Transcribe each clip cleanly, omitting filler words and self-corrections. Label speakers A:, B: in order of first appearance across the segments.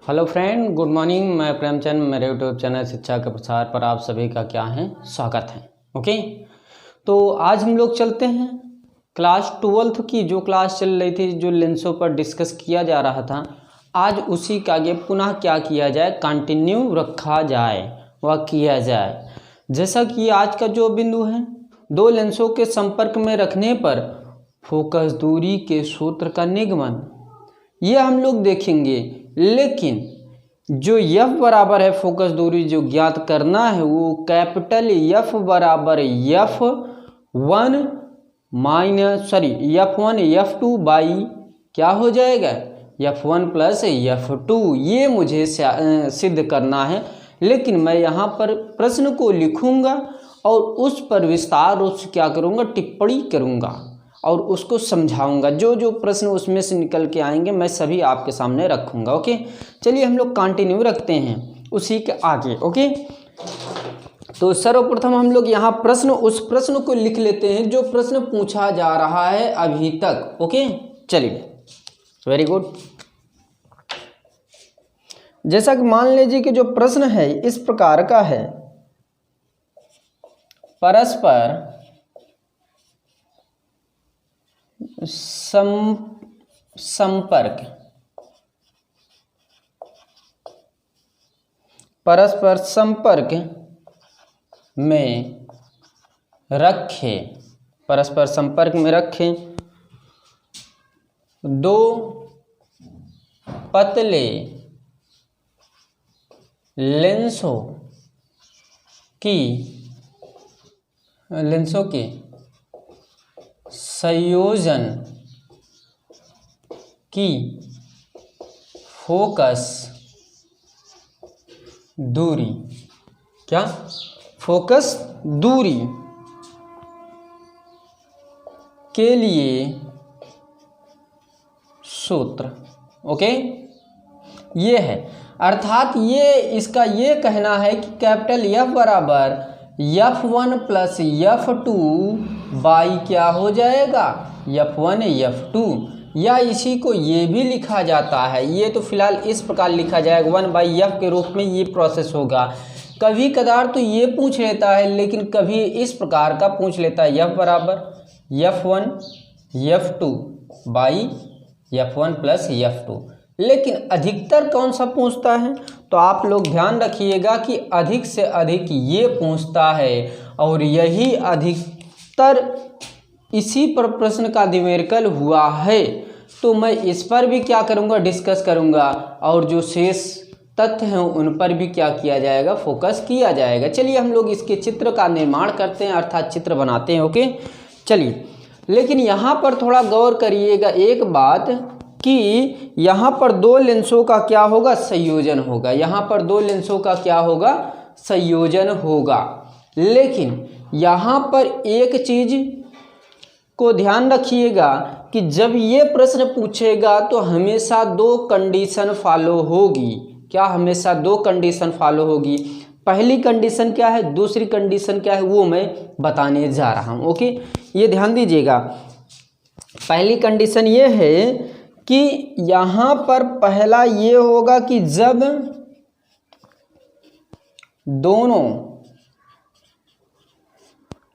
A: Hello friend, good morning. मैं प्रेमचंद, मेरे YouTube channel शिक्षा के प्रसार पर आप सभी का क्या है स्वागत है। ओके, तो आज हम लोग चलते हैं क्लास 12th की जो क्लास चल रही थी, जो लेंसों पर डिस्कस किया जा रहा था। आज उसी का आगे पुनः क्या किया जाए, कंटिन्यू रखा जाए व किया जाए। जैसा कि आज का जो बिंदु है, दो लेंसों के संपर्क में रखने पर फोकस दूरी के सूत्र का निगमन, ये हम लोग देखेंगे। लेकिन जो F बराबर है फोकस दूरी जो ज्ञात करना है, वो कैपिटल F बराबर F1 F2 बाई क्या हो जाएगा, F1 प्लस F2। ये मुझे सिद्ध करना है। लेकिन मैं यहाँ पर प्रश्न को लिखूँगा और उस पर विस्तार रूप से क्या करूँगा, टिप्पणी करूँगा और उसको समझाऊंगा। जो जो प्रश्न उसमें से निकल के आएंगे मैं सभी आपके सामने रखूंगा। ओके, चलिए हम लोग कंटिन्यू रखते हैं उसी के आगे। ओके, तो सर्वप्रथम हम लोग यहाँ उस प्रश्न को लिख लेते हैं जो प्रश्न पूछा जा रहा है अभी तक। ओके, चलिए, वेरी गुड। जैसा कि मान लीजिए कि जो प्रश्न है इस प्रकार का है, परस्पर परस्पर संपर्क में रखे दो पतले लेंसों की संयोजन की फोकस दूरी के लिए सूत्र। ओके, ये है, अर्थात ये इसका ये कहना है कि कैपिटल F बराबर F1 प्लस F2 बाई क्या हो जाएगा, F1 F2। या इसी को ये भी लिखा जाता है, ये तो फिलहाल इस प्रकार लिखा जाएगा 1/F के रूप में ये प्रोसेस होगा। कभी कदार तो ये पूछ लेता है, लेकिन कभी इस प्रकार का पूछ लेता है, F बराबर F1 F2 by F1 plus F2। लेकिन अधिकतर कौन सा पूछता है, तो आप लोग ध्यान रखिएगा कि अधिक से अधिक ये पूछता है और यही अधिकतर इसी पर प्रश्न का न्यूमेरिकल हुआ है। तो मैं इस पर भी क्या करूँगा, डिस्कस करूँगा और जो शेष तथ्य हैं उन पर भी क्या किया जाएगा, फोकस किया जाएगा। चलिए हम लोग इसके चित्र का निर्माण करते हैं, अर्थात चित्र बनाते हैं। ओके, चलिए, लेकिन यहाँ पर थोड़ा गौर करिएगा एक बात कि यहाँ पर दो लेंसों का क्या होगा, संयोजन होगा। यहाँ पर दो लेंसों का क्या होगा, संयोजन होगा। लेकिन यहाँ पर एक चीज को ध्यान रखिएगा कि जब ये प्रश्न पूछेगा तो हमेशा दो कंडीशन फॉलो होगी। क्या, हमेशा दो कंडीशन फॉलो होगी। पहली कंडीशन क्या है, दूसरी कंडीशन क्या है, वो मैं बताने जा रहा हूँ। ओके, ये ध्यान दीजिएगा। पहली कंडीशन ये है कि यहाँ पर पहला ये होगा कि जब दोनों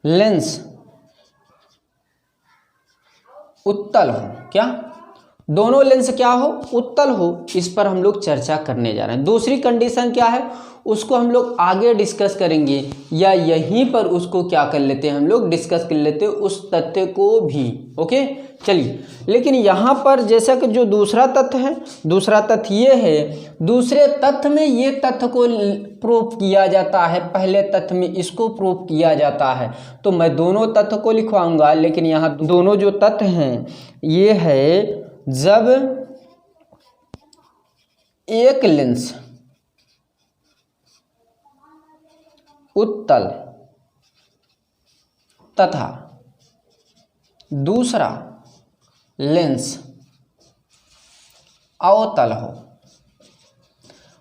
A: लेंस उत्तल हो, क्या, दोनों लेंस क्या हो, उत्तल हो। इस पर हम लोग चर्चा करने जा रहे हैं। दूसरी कंडीशन क्या है, उसको हम लोग आगे डिस्कस करेंगे, या यहीं पर उसको क्या कर लेते हैं, हम लोग डिस्कस कर लेते हैं उस तथ्य को भी। ओके, चलिए, लेकिन यहाँ पर जैसा कि जो दूसरा तथ्य है, दूसरा तथ्य ये है, दूसरे तथ्य में ये तथ्य को प्रूव किया जाता है, पहले तथ्य में इसको प्रूव किया जाता है। तो मैं दोनों तथ्य को लिखवाऊंगा, लेकिन यहाँ दोनों जो तथ्य हैं ये है, जब एक लेंस उत्तल तथा दूसरा लेंस अवतल हो।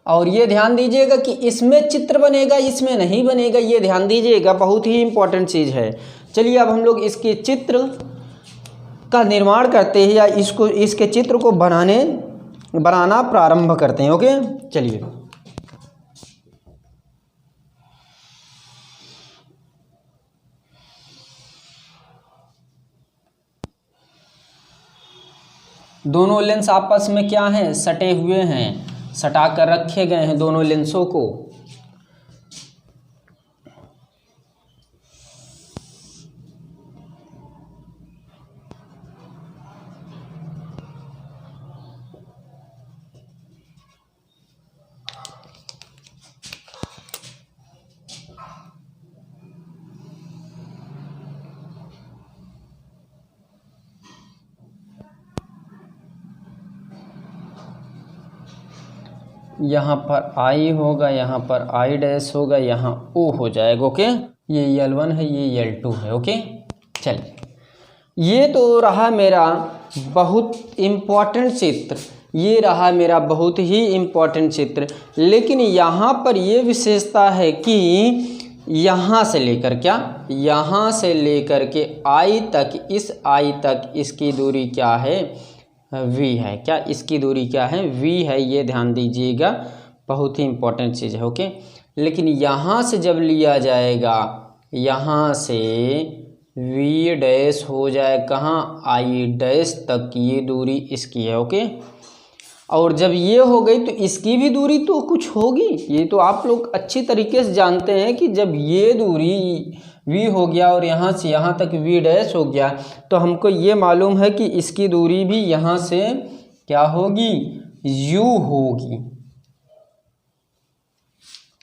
A: और ये ध्यान दीजिएगा कि इसमें चित्र बनेगा, इसमें नहीं बनेगा, ये ध्यान दीजिएगा, बहुत ही इंपॉर्टेंट चीज़ है। चलिए अब हम लोग इसके चित्र का निर्माण करते हैं या इसके चित्र को बनाने बनाना प्रारंभ करते हैं। ओके, चलिए दोनों लेंस आपस में क्या हैं, सटे हुए हैं, सटा कर रखे गए हैं दोनों लेंसों को। यहाँ पर आई होगा, यहाँ पर आई डैश होगा, यहाँ ओ हो जाएगा। ओके, ये L1 है, ये L2 है। ओके, चलिए ये तो रहा मेरा बहुत इम्पॉर्टेंट चित्र, ये रहा मेरा बहुत ही इम्पॉर्टेंट चित्र। लेकिन यहाँ पर ये विशेषता है कि यहाँ से लेकर क्या, यहाँ से लेकर के आई तक, इस आई तक इसकी दूरी क्या है, v है। क्या इसकी दूरी क्या है, v है, ये ध्यान दीजिएगा, बहुत ही इम्पोर्टेंट चीज़ है। ओके, लेकिन यहाँ से जब लिया जाएगा, यहाँ से v डैश हो जाए कहाँ, i डैश तक, ये दूरी इसकी है। ओके, और जब ये हो गई तो इसकी भी दूरी तो कुछ होगी, ये तो आप लोग अच्छी तरीके से जानते हैं कि जब ये दूरी v हो गया और यहाँ से यहाँ तक v डैश हो गया तो हमको ये मालूम है कि इसकी दूरी भी यहाँ से क्या होगी, u होगी।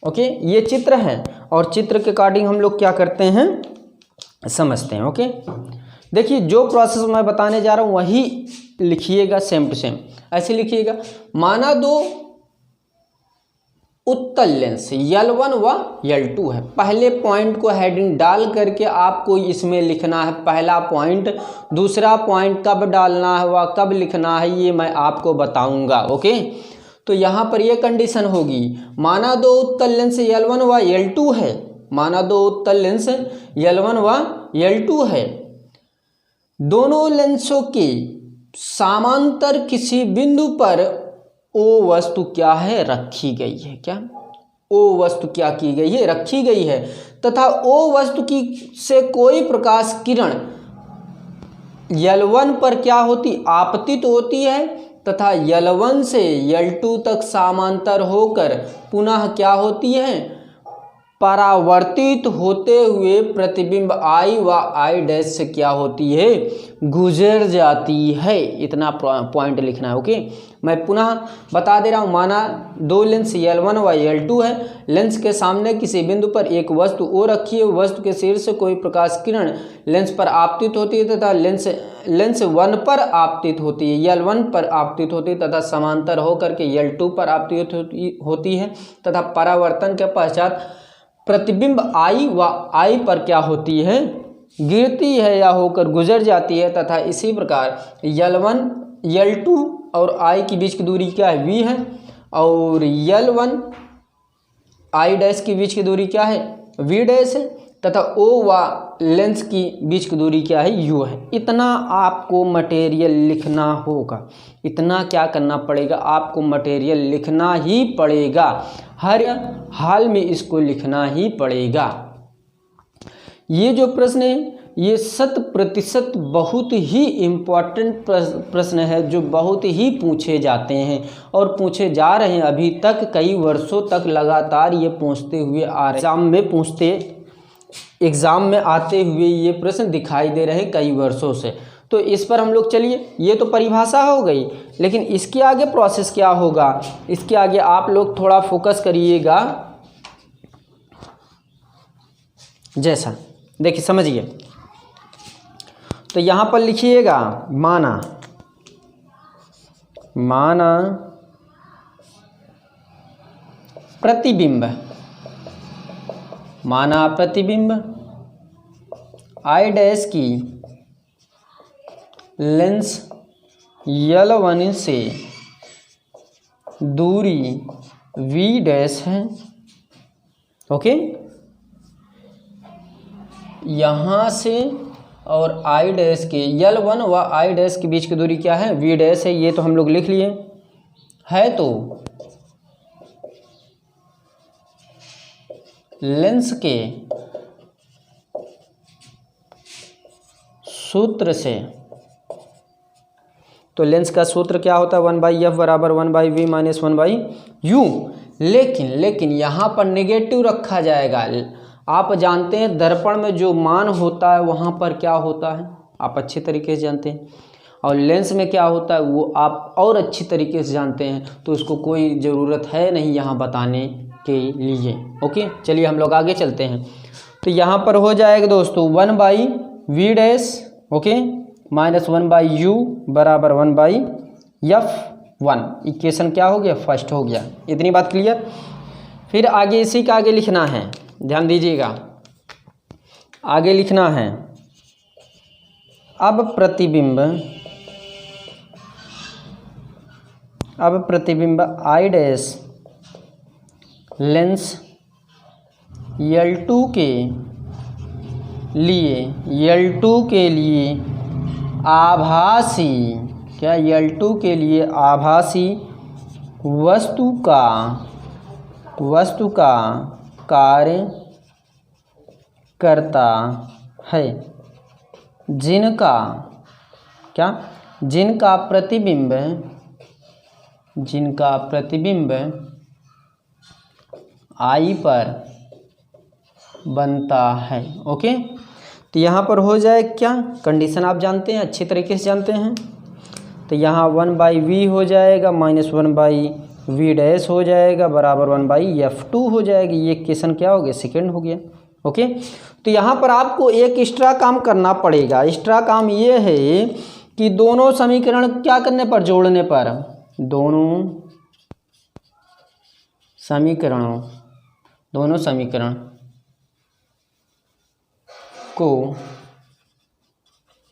A: ओके, ये चित्र है और चित्र के अकॉर्डिंग हम लोग क्या करते हैं, समझते हैं। ओके, देखिए जो प्रोसेस मैं बताने जा रहा हूँ वही लिखिएगा, सेम टू सेम ऐसे लिखिएगा। माना दो उत्तल लेंस L1 व L2 है। पहले पॉइंट को हेडिंग डाल करके आपको इसमें लिखना है पहला पॉइंट, दूसरा पॉइंट कब डालना है व कब लिखना है ये मैं आपको बताऊंगा। ओके, तो यहाँ पर ये कंडीशन होगी, माना दो उत्तल लेंस L1 व L2 है, माना दो उत्तल लेंस L1 व L2 है, दोनों लेंसों के समांतर किसी बिंदु पर ओ वस्तु क्या है, रखी गई है। क्या ओ वस्तु क्या की गई है, रखी गई है, तथा ओ वस्तु की से कोई प्रकाश किरण L1 पर क्या होती, आपतित होती है, तथा L1 से L2 तक समांतर होकर पुनः क्या होती है, परावर्तित होते हुए प्रतिबिंब I व I डैश से क्या होती है, गुजर जाती है। इतना पॉइंट लिखना है। ओके, मैं पुनः बता दे रहा हूँ। माना दो लेंस L1 व L2 है, लेंस के सामने किसी बिंदु पर एक वस्तु O रखी है, वस्तु के शीर्ष से कोई प्रकाश किरण लेंस पर आपतित होती है तथा लेंस 1 पर आपतित होती है, L1 पर आपतित होती है तथा समांतर होकर के L2 पर आपतित होती है, तथा परावर्तन के पश्चात प्रतिबिंब I व I पर क्या होती है, गिरती है या होकर गुजर जाती है, तथा इसी प्रकार L1 L2 और I के बीच की दूरी क्या है, v है, और L1 I डैश के बीच की दूरी क्या है, v डैश है, तथा O व लेंस की बीच की दूरी क्या है, u है। इतना आपको मटेरियल लिखना होगा, इतना क्या करना पड़ेगा, आपको मटेरियल लिखना ही पड़ेगा, हर हाल में इसको लिखना ही पड़ेगा। ये जो प्रश्न है ये 100% बहुत ही इम्पॉर्टेंट प्रश्न है, जो बहुत ही पूछे जाते हैं और पूछे जा रहे हैं अभी तक, कई वर्षों तक लगातार ये पूछते हुए आ रहे, एग्ज़ाम में आते हुए ये प्रश्न दिखाई दे रहे हैं कई वर्षों से। तो इस पर हम लोग चलिए, ये तो परिभाषा हो गई, लेकिन इसके आगे प्रोसेस क्या होगा, इसके आगे आप लोग थोड़ा फोकस करिएगा। जैसा देखिए समझिए, तो यहाँ पर लिखिएगा माना प्रतिबिंब, माना प्रतिबिंब I डैश की लेंस L1 से दूरी v डैश है। ओके, यहाँ से और I डैश के L1 व I डैश के बीच की दूरी क्या है, v डैश है, ये तो हम लोग लिख लिए। है तो लेंस के सूत्र से, तो लेंस का सूत्र क्या होता है 1/f बराबर 1/v माइनस 1/u। लेकिन यहाँ पर नेगेटिव रखा जाएगा। आप जानते हैं दर्पण में जो मान होता है वहाँ पर क्या होता है, आप अच्छे तरीके से जानते हैं, और लेंस में क्या होता है वो आप और अच्छी तरीके से जानते हैं, तो उसको कोई ज़रूरत है नहीं यहाँ बताने के लिए। ओके, चलिए हम लोग आगे चलते हैं। तो यहाँ पर हो जाएगा दोस्तों 1/v dash, okay, minus 1/u बराबर 1/f1। इक्वेशन क्या हो गया, फर्स्ट हो गया। इतनी बात क्लियर। फिर आगे इसी का आगे लिखना है, ध्यान दीजिएगा, आगे लिखना है अब प्रतिबिंब I डैश लेंस L2 के लिए आभासी, क्या L2 के लिए आभासी वस्तु का कार्य करता है, जिनका प्रतिबिंब I पर बनता है। ओके, तो यहाँ पर हो जाए क्या, कंडीशन आप जानते हैं, अच्छी तरीके से जानते हैं। तो यहाँ 1/v हो जाएगा माइनस 1/v डैश हो जाएगा बराबर 1/f2 हो जाएगी। ये इक्वेशन क्या हो गया, सेकेंड हो गया। ओके, तो यहाँ पर आपको एक एक्स्ट्रा काम करना पड़ेगा। एक्स्ट्रा काम ये है कि दोनों समीकरण क्या करने पर, जोड़ने पर, दोनों समीकरण को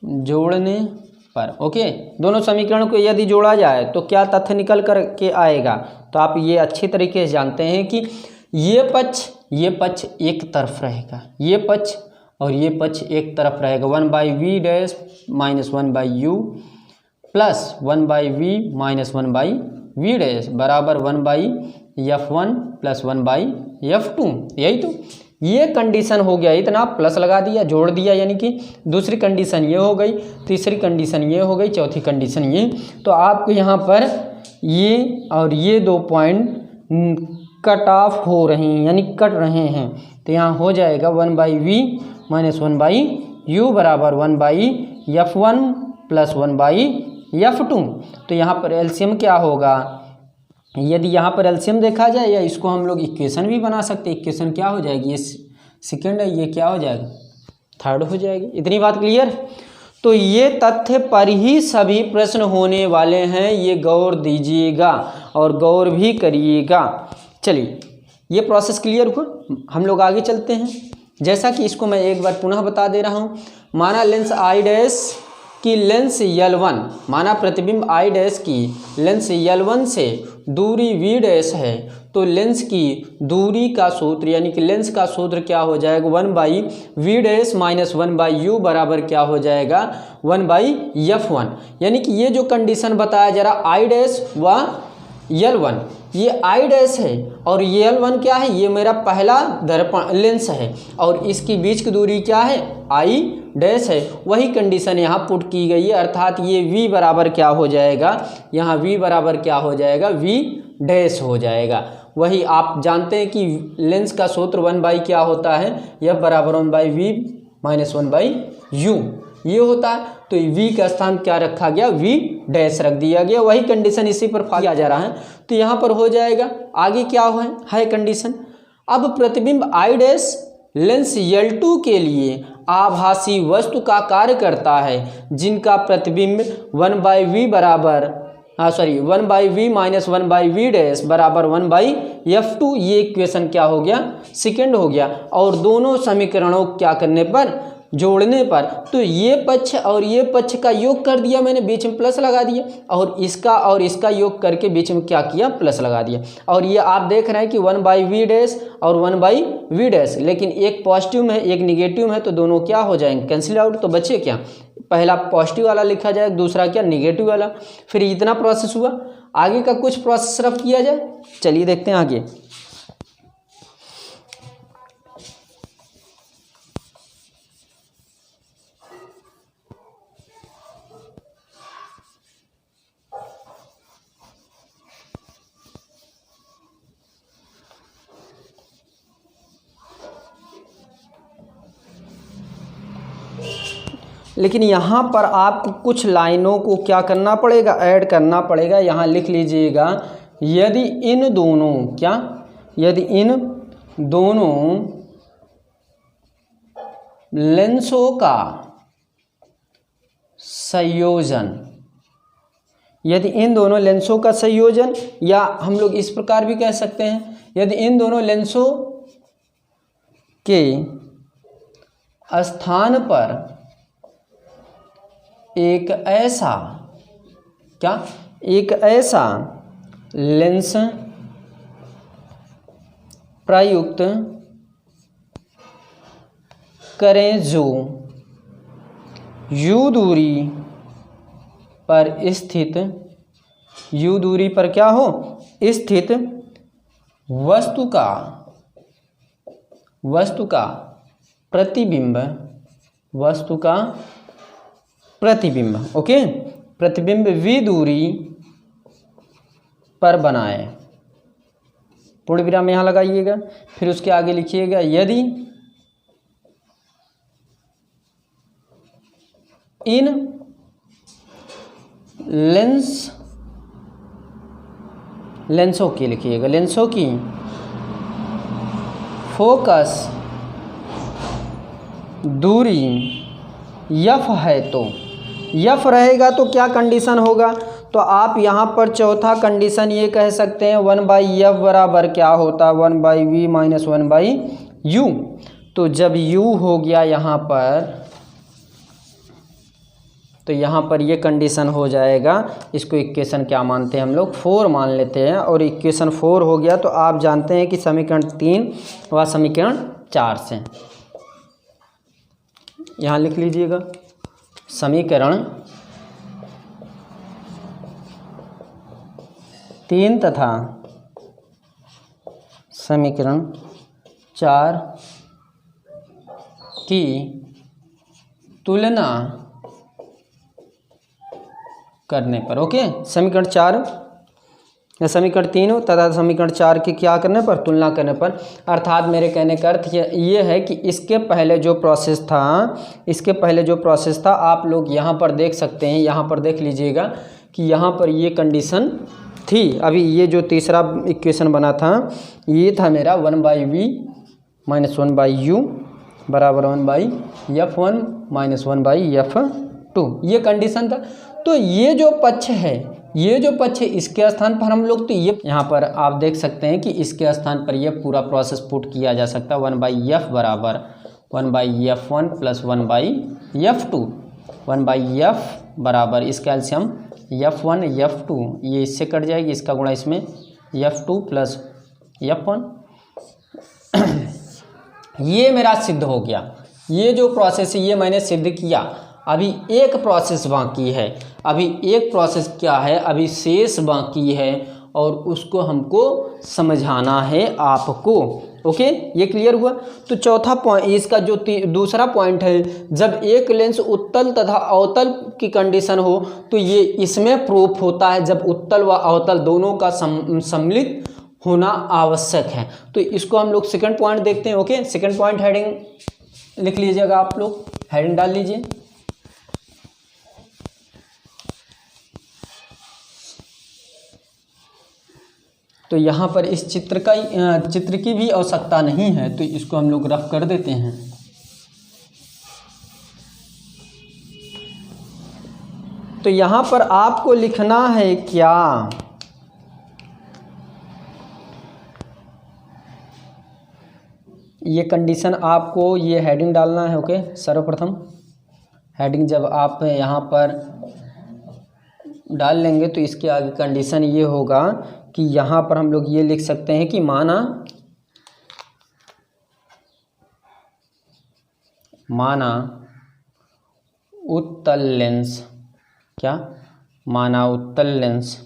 A: जोड़ने पर, ओके, दोनों समीकरण को यदि जोड़ा जाए तो क्या तथ्य निकल कर के आएगा। तो आप ये अच्छी तरीके से जानते हैं कि ये पक्ष एक तरफ रहेगा, ये पक्ष और ये पक्ष एक तरफ रहेगा। 1/v dash minus 1/u plus 1/v minus 1/v dash बराबर 1/f1 प्लस 1/f2। यही तो ये कंडीशन हो गया। इतना प्लस लगा दिया, जोड़ दिया, यानी कि दूसरी कंडीशन ये हो गई, तीसरी कंडीशन ये हो गई, चौथी कंडीशन ये। तो आपको यहाँ पर ये और ये 2 पॉइंट कट ऑफ हो रहे हैं, यानी कट रहे हैं। तो यहाँ हो जाएगा 1/v माइनस 1/u बराबर 1/f1 प्लस 1/f2। तो यहाँ पर एलसीएम क्या होगा, यदि यहाँ पर एलसीएम देखा जाए, या इसको हम लोग इक्वेशन भी बना सकते हैं। इक्वेशन क्या हो जाएगी, ये सेकेंड है, ये क्या हो जाएगा, थर्ड हो जाएगी। इतनी बात क्लियर। तो ये तथ्य पर ही सभी प्रश्न होने वाले हैं, ये गौर दीजिएगा और गौर भी करिएगा। चलिए ये प्रोसेस क्लियर हुआ, हम लोग आगे चलते हैं। जैसा कि इसको मैं एक बार पुनः बता दे रहा हूँ। माना लेंस I डैश की लेंस L1, माना प्रतिबिंब I डैश की लेंस L1 से दूरी V डैश है, तो लेंस की दूरी का सूत्र यानी कि लेंस का सूत्र क्या हो जाएगा 1/v डैश माइनस 1/u बराबर क्या हो जाएगा 1/f1। यानी कि ये जो कंडीशन बताया जरा I डैश व L1, ये I डैश है और ये L1 क्या है, ये मेरा पहला दर्पण लेंस है और इसकी बीच की दूरी क्या है I डैश है। वही कंडीशन यहाँ पुट की गई है, अर्थात ये V बराबर क्या हो जाएगा, यहाँ V बराबर क्या हो जाएगा, V डैश हो जाएगा। वही आप जानते हैं कि लेंस का सूत्र 1/ क्या होता है, F बराबर 1/v माइनस 1/u ये होता है। तो V का स्थान क्या रखा गया, V डैश रख दिया गया। वही कंडीशन इसी पर किया जा रहा है। तो यहाँ पर हो जाएगा, आगे क्या है कंडीशन, अब प्रतिबिंब I डैश लेंस L2 के लिए आभासी वस्तु का कार्य करता है, जिनका प्रतिबिंब 1/v बराबर 1/v माइनस 1/v डैश बराबर 1/f2। ये इक्वेशन क्या हो गया, सेकेंड हो गया। और दोनों समीकरणों क्या करने पर, जोड़ने पर, तो ये पक्ष और ये पक्ष का योग कर दिया मैंने, बीच में प्लस लगा दिया, और इसका योग करके बीच में क्या किया, प्लस लगा दिया। और ये आप देख रहे हैं कि 1/v डैश और 1/v डैश, लेकिन एक पॉजिटिव में है एक निगेटिव है, तो दोनों क्या हो जाएंगे, कैंसिल आउट। तो बचे क्या, पहला पॉजिटिव वाला लिखा जाए, दूसरा क्या, निगेटिव वाला। फिर इतना प्रोसेस हुआ। आगे का कुछ प्रोसेस रफ किया जाए, चलिए देखते हैं आगे। लेकिन यहाँ पर आपको कुछ लाइनों को क्या करना पड़ेगा, ऐड करना पड़ेगा। यहाँ लिख लीजिएगा, यदि इन दोनों क्या, यदि इन दोनों लेंसों का संयोजन, यदि इन दोनों लेंसों का संयोजन, या हम लोग इस प्रकार भी कह सकते हैं, यदि इन दोनों लेंसों के स्थान पर एक ऐसा क्या, एक ऐसा लेंस प्रयुक्त करें जो u दूरी पर स्थित, u दूरी पर क्या हो, स्थित वस्तु का प्रतिबिंब, वस्तु का प्रतिबिंब, ओके, प्रतिबिंब v दूरी पर बनाए। पूर्ण विराम यहाँ लगाइएगा। फिर उसके आगे लिखिएगा, यदि इन लेंसों की, लिखिएगा लेंसों की फोकस दूरी यफ है, तो यफ रहेगा तो क्या कंडीशन होगा, तो आप यहाँ पर चौथा कंडीशन ये कह सकते हैं 1/f बराबर क्या होता है, 1/v माइनस 1/u। तो जब u हो गया यहाँ पर, तो यहाँ पर ये कंडीशन हो जाएगा। इसको इक्वेशन क्या मानते हैं हम लोग, 4 मान लेते हैं। और इक्वेशन 4 हो गया तो आप जानते हैं कि समीकरण 3 व समीकरण 4 से, यहाँ लिख लीजिएगा, समीकरण 3 तथा समीकरण 4 की तुलना करने पर, ओके, समीकरण 4 या समीकरण 3 तथा समीकरण 4 की क्या करने पर, तुलना करने पर। अर्थात मेरे कहने का अर्थ ये है कि इसके पहले जो प्रोसेस था, आप लोग यहाँ पर देख सकते हैं, यहाँ पर देख लीजिएगा कि यहाँ पर ये कंडीशन थी। अभी ये जो तीसरा इक्वेशन बना था, ये था मेरा 1/v माइनस 1/u बराबर 1/f1 माइनस 1/f2, ये कंडीशन था। तो ये जो पक्ष है, इसके स्थान पर हम लोग, तो ये यहाँ पर आप देख सकते हैं कि इसके स्थान पर ये पूरा प्रोसेस पुट किया जा सकता है। 1/f बराबर 1/f1 प्लस 1/f2, 1/f बराबर इसका एलसीएम f1 f2, ये इससे कट जाएगी, इसका गुणा इसमें f2 प्लस f1। ये मेरा सिद्ध हो गया। ये जो प्रोसेस है ये मैंने सिद्ध किया। अभी एक प्रोसेस बाकी है, अभी एक प्रोसेस क्या है, अभी शेष बाकी है और उसको हमको समझाना है आपको, ओके, ये क्लियर हुआ। तो चौथा पॉइंट, इसका जो दूसरा पॉइंट है, जब एक लेंस उत्तल तथा अवतल की कंडीशन हो तो ये इसमें प्रूफ होता है, जब उत्तल व अवतल दोनों का सम्मिलित होना आवश्यक है। तो इसको हम लोग सेकंड पॉइंट देखते हैं, ओके। सेकंड पॉइंट हेडिंग लिख लीजिएगा, आप लोग हेडिंग डाल लीजिए। तो यहाँ पर इस चित्र की भी आवश्यकता नहीं है, तो इसको हम लोग रफ कर देते हैं। तो यहाँ पर आपको लिखना है क्या, ये कंडीशन आपको ये हेडिंग डालना है, ओके। सर्वप्रथम हेडिंग जब आप यहाँ पर डाल लेंगे तो इसके आगे कंडीशन ये होगा कि यहाँ पर हम लोग ये लिख सकते हैं कि माना उत्तल लेंस, क्या माना उत्तल लेंस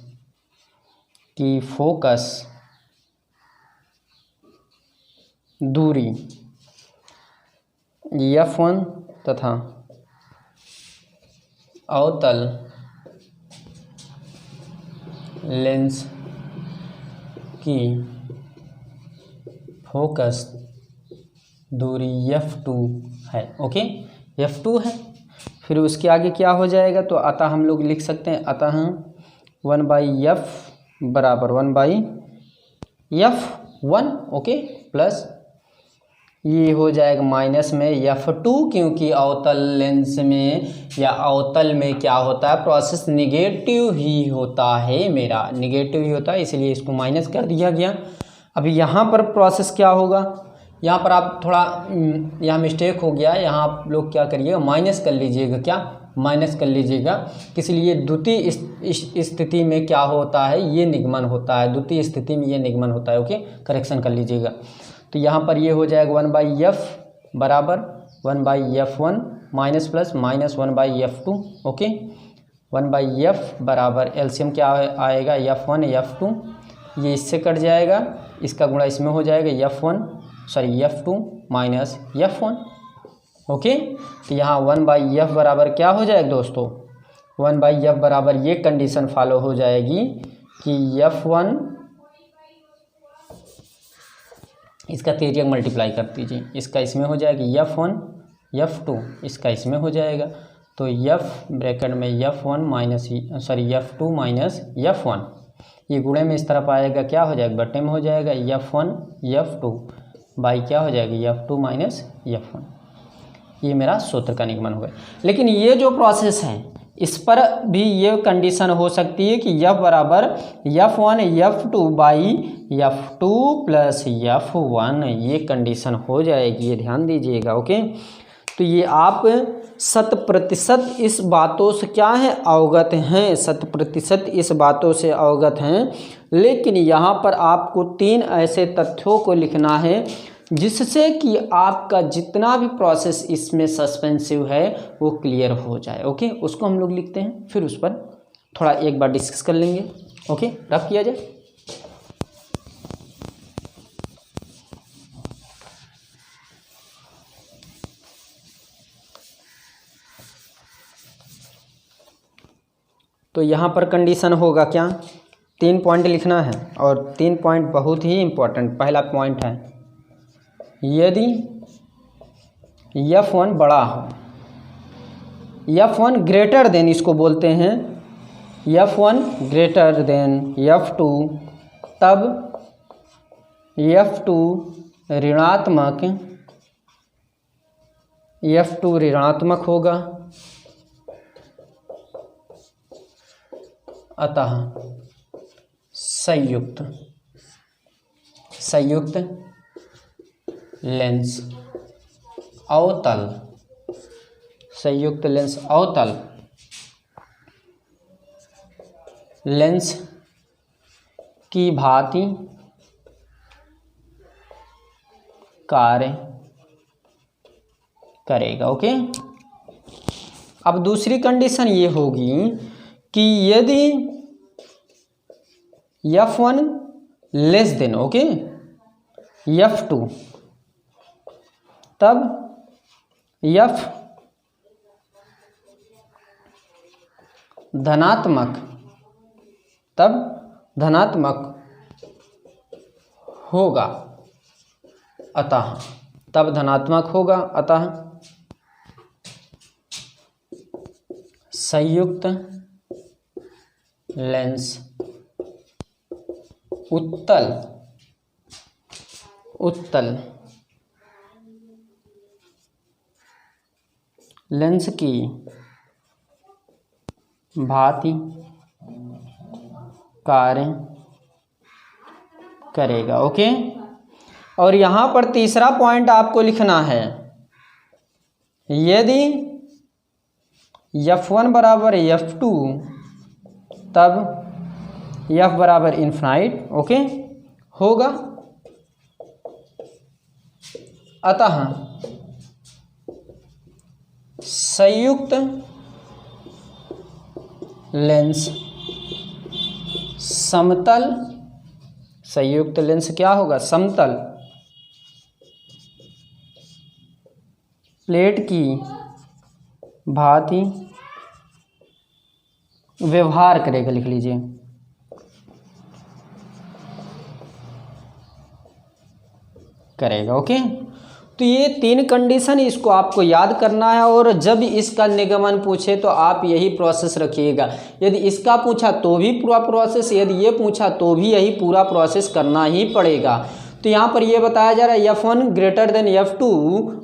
A: की फोकस दूरी F1 तथा अवतल लेंस की फोकस दूरी F2 है। ओके, F2 है। फिर उसके आगे क्या हो जाएगा, तो अतः हम लोग लिख सकते हैं अतः 1/f बराबर 1/f1। ओके, प्लस ये हो जाएगा माइनस में F2, क्योंकि अवतल लेंस में या अवतल में क्या होता है, प्रोसेस निगेटिव ही होता है, मेरा निगेटिव ही होता है, इसलिए इसको माइनस कर दिया गया। अभी यहाँ पर प्रोसेस क्या होगा, यहाँ पर आप थोड़ा यहाँ मिस्टेक हो गया, यहाँ आप लोग क्या करिएगा, माइनस कर लीजिएगा, क्या माइनस कर लीजिएगा। इसलिए द्वितीय स्थिति में क्या होता है, ये निगमन होता है, द्वितीय स्थिति में ये निगमन होता है। ओके, करेक्शन कर लीजिएगा। तो यहाँ पर ये हो जाएगा 1/f बराबर 1/f1 minus plus minus 1/f2। Okay, 1/f बराबर एलसीएम क्या आएगा, F1 F2, ये इससे कट जाएगा, इसका गुणा इसमें हो जाएगा F2 माइनस F1। ओके, तो यहाँ 1/f बराबर क्या हो जाएगा दोस्तों, 1/f बराबर ये कंडीशन फॉलो हो जाएगी कि F1 इसका तेजियक मल्टीप्लाई कर दीजिए, इसका इसमें हो जाएगा F1 F2, इसका इसमें हो जाएगा, तो F ब्रैकेट में F1 minus F2 minus F1, ये गुणे में इस तरफ आएगा, क्या हो जाएगा, बटे में हो जाएगा F1 F2 बाई क्या हो जाएगा F2 माइनस F1। ये मेरा सूत्र का निगमन हो गया। लेकिन ये जो प्रोसेस है इस पर भी ये कंडीशन हो सकती है कि F बराबर F1 F2 by F2 plus F1, ये कंडीशन हो जाएगी, ये ध्यान दीजिएगा। ओके, तो ये आप 100% इस बातों से क्या है, अवगत हैं, 100% इस बातों से अवगत हैं। लेकिन यहाँ पर आपको 3 ऐसे तथ्यों को लिखना है जिससे कि आपका जितना भी प्रोसेस इसमें सस्पेंसिव है वो क्लियर हो जाए। ओके, उसको हम लोग लिखते हैं, फिर उस पर थोड़ा एक बार डिस्कस कर लेंगे। ओके, रफ किया जाए। तो यहाँ पर कंडीशन होगा क्या, 3 पॉइंट लिखना है और 3 पॉइंट बहुत ही इम्पोर्टेंट। पहला पॉइंट है, यदि F1 बड़ा हो, F1 ग्रेटर देन, इसको बोलते हैं F1 ग्रेटर देन F2, तब F2 ऋणात्मक होगा, अतः संयुक्त लेंस अवतल लेंस की भांति कार्य करेगा। ओके, अब दूसरी कंडीशन ये होगी कि यदि F1 लेस देन F2, तब F धनात्मक होगा, अतः संयुक्त लेंस उत्तल लेंस की भांति कार्य करेगा। ओके, और यहाँ पर तीसरा पॉइंट आपको लिखना है, यदि F1 बराबर F2, तब F बराबर इन्फिनाइट ओके होगा, अतः संयुक्त समतल संयुक्त लेंस क्या होगा, समतल प्लेट की भांति व्यवहार करेगा, लिख लीजिए। करेगा, ओके। तो ये 3 कंडीशन इसको आपको याद करना है, और जब इसका निगमन पूछे तो आप यही प्रोसेस रखिएगा। यदि इसका पूछा तो भी पूरा प्रोसेस, यदि ये पूछा तो भी यही पूरा प्रोसेस करना ही पड़ेगा। तो यहाँ पर ये बताया जा रहा है F1 ग्रेटर देन F2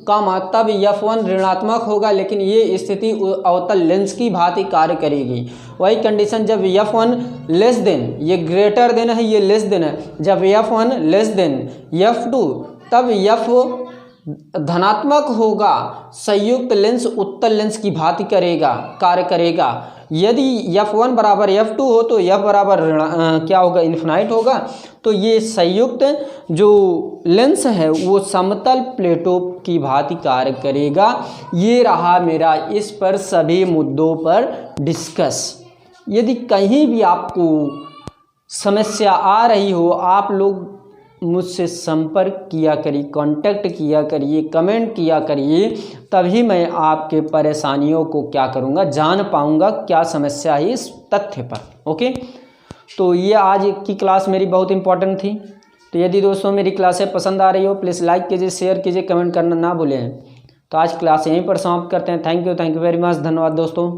A: का तब F1 ऋणात्मक होगा, लेकिन ये स्थिति अवतल लेंस की भांति कार्य करेगी। वही कंडीशन जब F1 लेस देन, ये ग्रेटर देन है, ये लेस देन है, जब F1 लेस देन F2 तब F धनात्मक होगा, संयुक्त लेंस उत्तल लेंस की भांति करेगा, कार्य करेगा। यदि F1 बराबर F2 हो तो F बराबर क्या होगा, इन्फिनाइट होगा। तो ये संयुक्त जो लेंस है वो समतल प्लेटों की भांति कार्य करेगा। ये रहा मेरा इस पर सभी मुद्दों पर डिस्कस। यदि कहीं भी आपको समस्या आ रही हो, आप लोग मुझसे संपर्क किया करिए, कांटेक्ट किया करिए, कमेंट किया करिए, तभी मैं आपके परेशानियों को क्या करूँगा, जान पाऊँगा क्या समस्या है इस तथ्य पर। ओके, तो ये आज की क्लास मेरी बहुत इंपॉर्टेंट थी। तो यदि दोस्तों मेरी क्लासें पसंद आ रही हो, प्लीज़ लाइक कीजिए, शेयर कीजिए, कमेंट करना ना भूलें। तो आज क्लास यहीं पर समाप्त करते हैं। थैंक यू वेरी मच, धन्यवाद दोस्तों।